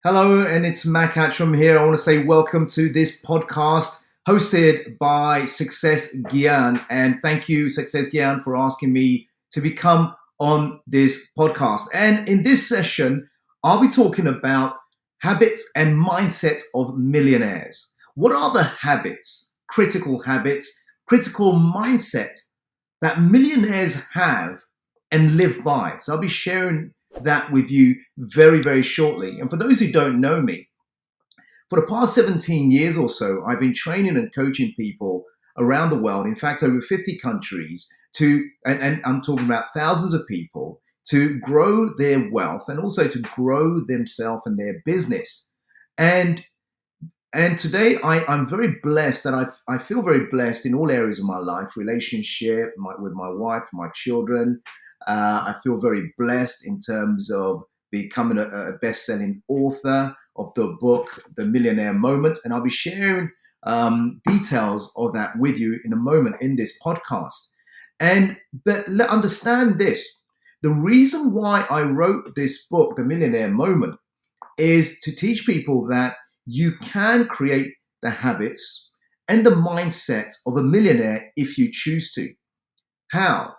Hello, and it's Attram here. I want to say welcome to this podcast hosted by Success Gyan. And thank you, Success Gyan, for asking me to become on this podcast. And in this session, I'll be talking about habits and mindsets of millionaires. What are the habits, critical mindset that millionaires have and live by? So I'll be sharing that with you very, very shortly. And for those who don't know me, for the past 17 years or so, I've been training and coaching people around the world, in fact, over 50 countries, and I'm talking about thousands of people, to grow their wealth and also to grow themselves and their business. And today I'm very blessed, and I feel very blessed in all areas of my life, relationship with my wife, my children. I feel very blessed in terms of becoming a best-selling author of the book, The Millionaire Moment. And I'll be sharing details of that with you in a moment in this podcast. But understand this. The reason why I wrote this book, The Millionaire Moment, is to teach people that you can create the habits and the mindset of a millionaire if you choose to. How?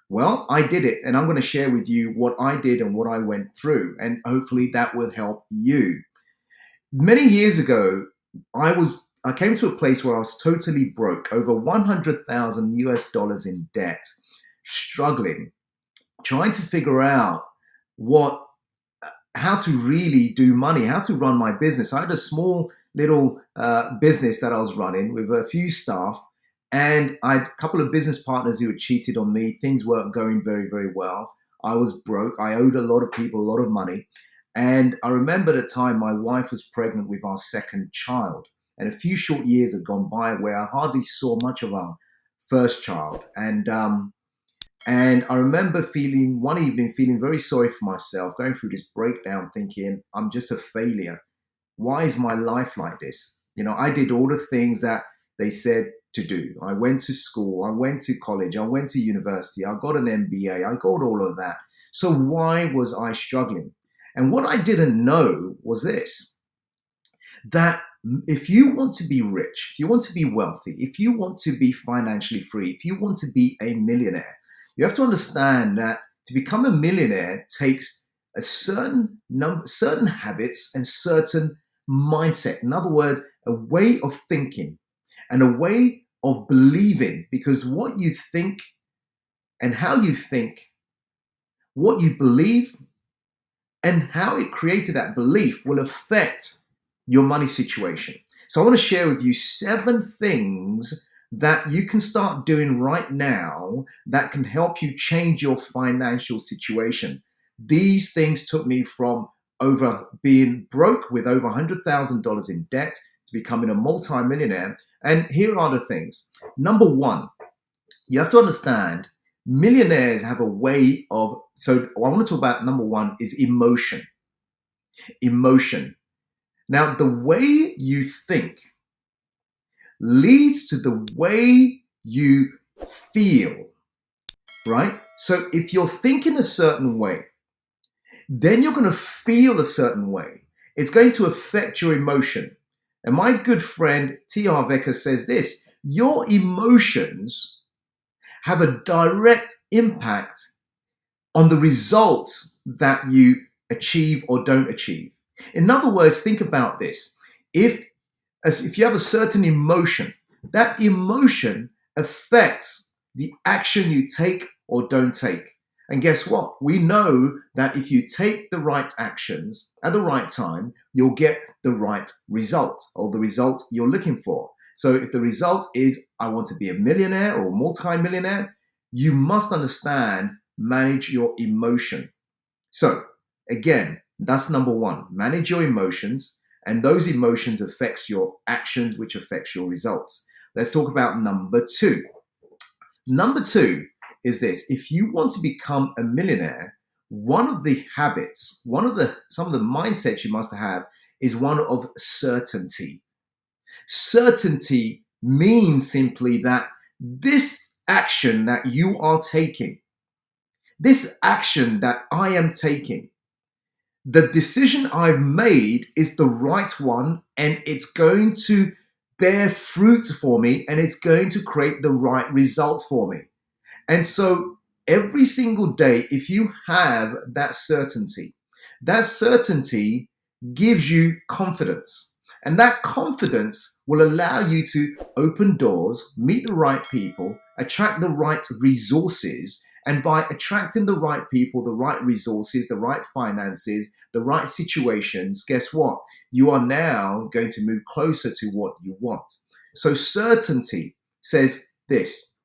Well, I did it, and I'm going to share with you what I did and what I went through, and hopefully that will help you. Many years ago, I came to a place where I was totally broke, over 100,000 US dollars in debt, struggling, trying to figure out how to really do money, how to run my business. I had a small little business that I was running with a few staff, and I had a couple of business partners who had cheated on me. Things weren't going very, very well. I was broke. I owed a lot of people a lot of money. And I remember the time my wife was pregnant with our second child. And a few short years had gone by where I hardly saw much of our first child. And I remember one evening feeling very sorry for myself, going through this breakdown, thinking, I'm just a failure. Why is my life like this? I did all the things that they said to do. I went to school, I went to college, I went to university, I got an MBA, I got all of that. So why was I struggling? And what I didn't know was this, that if you want to be rich, if you want to be wealthy, if you want to be financially free, if you want to be a millionaire, you have to understand that to become a millionaire takes a certain habits and certain mindset. In other words, a way of thinking and a way of believing, because what you think and how you think, what you believe and how it created that belief will affect your money situation. So I want to share with you 7 things that you can start doing right now that can help you change your financial situation. These things took me from being broke with over $100,000 in debt to becoming a multi-millionaire. And here are the things. Number 1, you have to understand millionaires have a way of, so I want to talk about number 1 is emotion. Emotion. Now, the way you think leads to the way you feel, right? So if you're thinking a certain way, then you're going to feel a certain way. It's going to affect your emotion. And my good friend T.R. Vecker says this, your emotions have a direct impact on the results that you achieve or don't achieve. In other words, think about this. If you have a certain emotion, that emotion affects the action you take or don't take. And guess what? We know that if you take the right actions at the right time, you'll get the right result or the result you're looking for. So if the result is, I want to be a millionaire or multi-millionaire, you must understand, manage your emotion. So again, that's number 1, manage your emotions. And those emotions affects your actions, which affects your results. Let's talk about number 2. Number 2 is this. If you want to become a millionaire, one of the habits, some of the mindsets you must have is one of certainty. Certainty means simply that this action that you are taking, this action that I am taking, The decision I've made is the right one, and it's going to bear fruit for me, and it's going to create the right result for me. And so every single day, if you have that certainty gives you confidence. And that confidence will allow you to open doors, meet the right people, attract the right resources. And by attracting the right people, the right resources, the right finances, the right situations, guess what? You are now going to move closer to what you want. So certainty says this,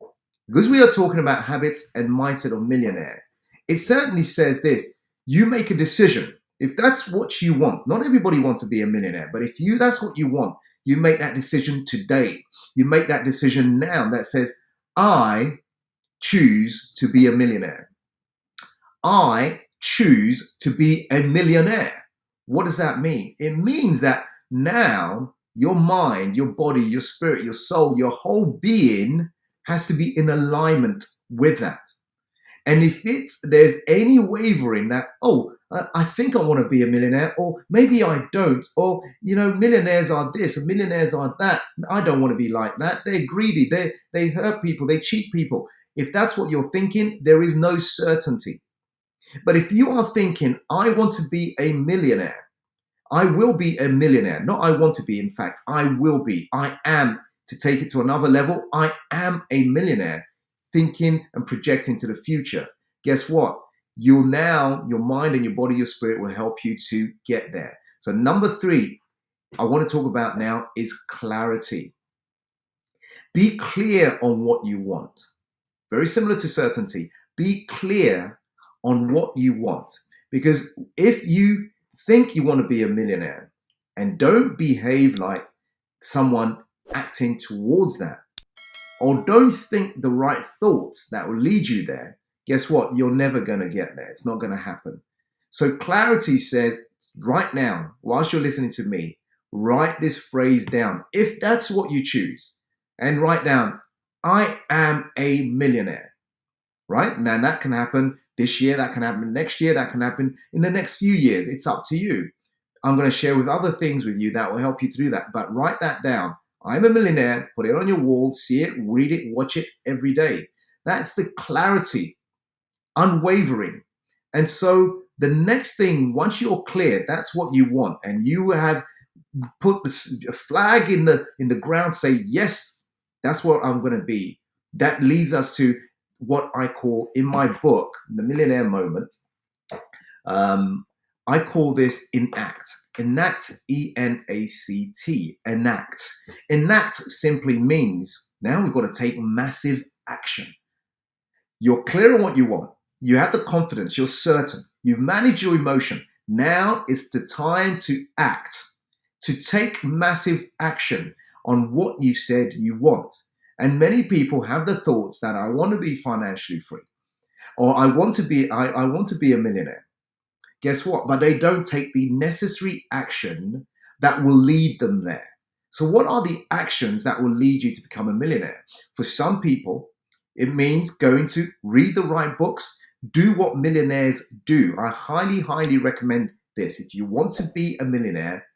because we are talking about habits and mindset of millionaire, it certainly says this, you make a decision. If that's what you want, not everybody wants to be a millionaire, but if that's what you want, you make that decision today. You make that decision now that says, I choose to be a millionaire. I choose to be a millionaire. What does that mean? It means that now your mind, your body, your spirit, your soul, your whole being has to be in alignment with that. And if there's any wavering that, I think I want to be a millionaire, or maybe I don't, or, millionaires are this and millionaires are that. I don't want to be like that. They're greedy. They hurt people. They cheat people. If that's what you're thinking, there is no certainty. But if you are thinking, I want to be a millionaire, I will be a millionaire. Not I want to be, in fact, I will be. I am, to take it to another level, I am a millionaire. Thinking and projecting to the future. Guess what? Your mind and your body, your spirit will help you to get there. So number 3, I want to talk about now is clarity. Be clear on what you want. Very similar to certainty. Be clear on what you want. Because if you think you want to be a millionaire and don't behave like someone acting towards that, or don't think the right thoughts that will lead you there, guess what? You're never going to get there. It's not going to happen. So clarity says, right now, whilst you're listening to me, write this phrase down. If that's what you choose, and write down, I am a millionaire, right? Now that can happen this year, that can happen next year, that can happen in the next few years. It's up to you. I'm going to share with other things with you that will help you to do that. But write that down. I'm a millionaire, put it on your wall, see it, read it, watch it every day. That's the clarity, unwavering. And so the next thing, once you're clear, that's what you want, and you have put a flag in the ground, say, yes, that's what I'm going to be. That leads us to what I call in my book, The Millionaire Moment, I call this enact. Enact, E-N-A-C-T, enact. Enact simply means now we've got to take massive action. You're clear on what you want. You have the confidence. You're certain. You've managed your emotion. Now it's the time to act, to take massive action on what you've said you want. And many people have the thoughts that I want to be financially free, or I want to be a millionaire. Guess what? But they don't take the necessary action that will lead them there. So what are the actions that will lead you to become a millionaire? For some people, it means going to read the right books, do what millionaires do. I highly, highly recommend this. If you want to be a millionaire,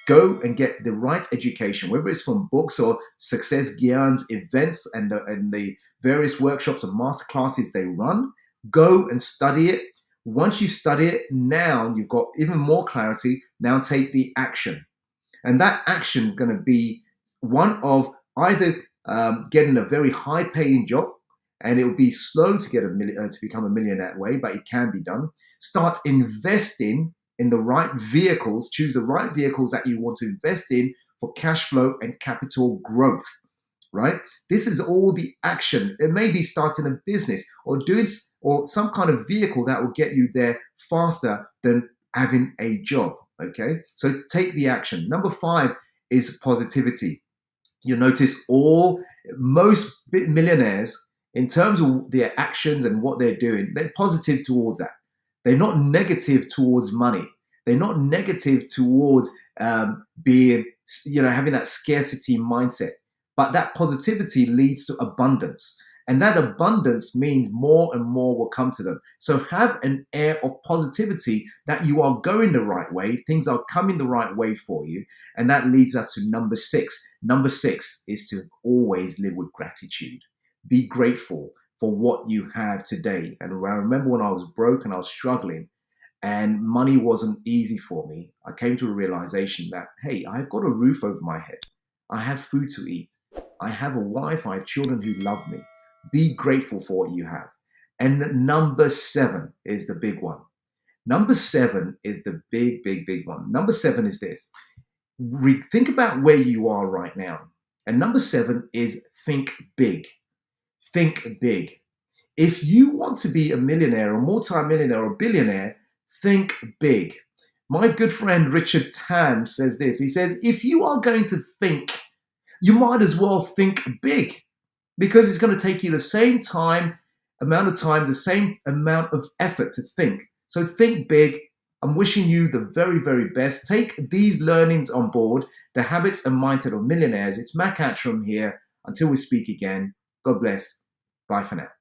go and get the right education, whether it's from books or Success Gyan's events and the various workshops and masterclasses they run. Go and study it. Once you study it, now you've got even more clarity. Now take the action. And that action is going to be one of either getting a very high-paying job, and it will be slow to get to become a millionaire that way, but it can be done. Start investing in the right vehicles. Choose the right vehicles that you want to invest in for cash flow and capital growth. Right? This is all the action. It may be starting a business or doing or some kind of vehicle that will get you there faster than having a job. Okay, so take the action. Number 5 is positivity. You notice most millionaires, in terms of their actions and what they're doing, they're positive towards that. They're not negative towards money. They're not negative towards being, having that scarcity mindset. But that positivity leads to abundance. And that abundance means more and more will come to them. So have an air of positivity that you are going the right way. Things are coming the right way for you. And that leads us to number 6. Number 6 is to always live with gratitude. Be grateful for what you have today. And I remember when I was broke and I was struggling and money wasn't easy for me, I came to a realization that, hey, I've got a roof over my head. I have food to eat. I have a wife. I have children who love me. Be grateful for what you have. And number 7 is the big one. Number 7 is the big, big, big one. Number 7 is this. Think about where you are right now. And number 7 is think big. Think big. If you want to be a millionaire, a multi-millionaire, or a billionaire, think big. My good friend Richard Tan says this. He says, if you are going to think, you might as well think big, because it's going to take you the same amount of time, the same amount of effort to think. So think big. I'm wishing you the very, very best. Take these learnings on board, the habits and mindset of millionaires. It's Mac Attram here. Until we speak again, God bless. Bye for now.